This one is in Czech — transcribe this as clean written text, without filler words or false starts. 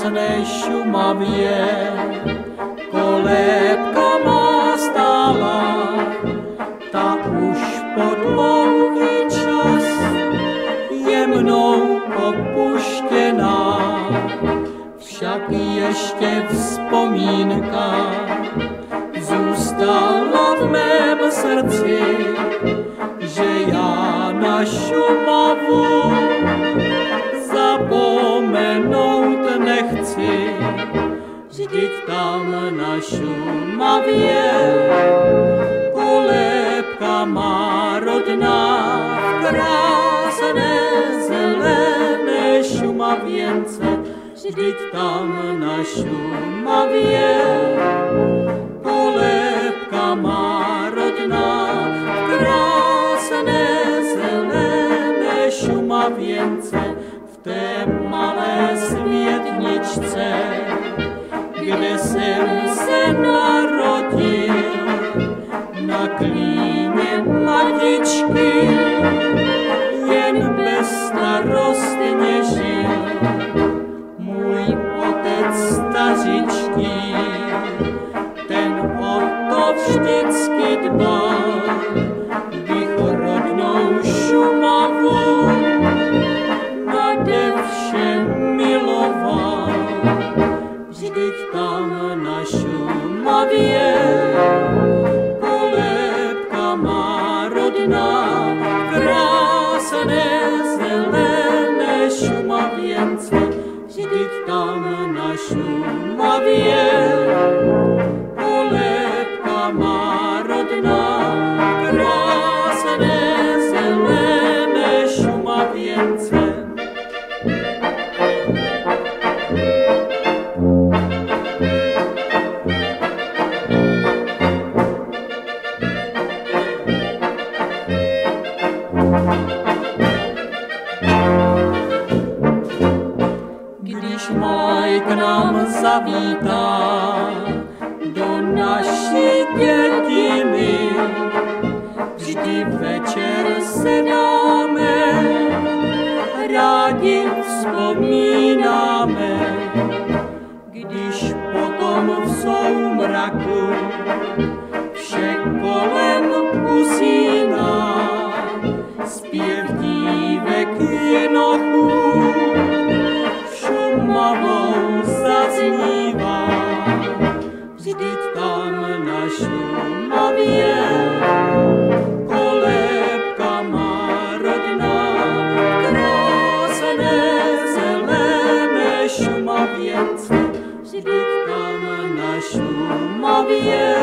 krásné Šumavě, kolébka má stála, ta už po dlouhý čas je mnou opuštěná. Však ještě vzpomínka zůstala v mém srdci, že já na Šumavu zapomenout nechci. Vždyť tam na Šumavě kolébka má rodná, v krásné zelené Šumavěnce. Vždyť tam na Šumavě kolébka má rodná, v krásné zelené Šumavěnce. V té malé světničce, kde jsem se narodil, na klíně matičky jen bezstarostně žil. Můj otec stařičký, ten o to vždycky dbal, bych rodnou Šumavu nade vše miloval. Vždyť tam na Šumavě kolébka má rodná, krásné zelené Šumavěnce. Vždyť tam na Šumavě kolébka má rodná, krásné zelené Šumavěnce. Když maj k nám zavítá do naší dětiny, vždy večer se dáme, rádi vzpomínáme. Když potom v soumraku vše kolem usíná, zpěv dívek jinochů Šumavou zaznívá. Vždyť tam na Šumavě kolébka má rodná, krásné zelené Šumavěnce. Vždyť tam na Šumavě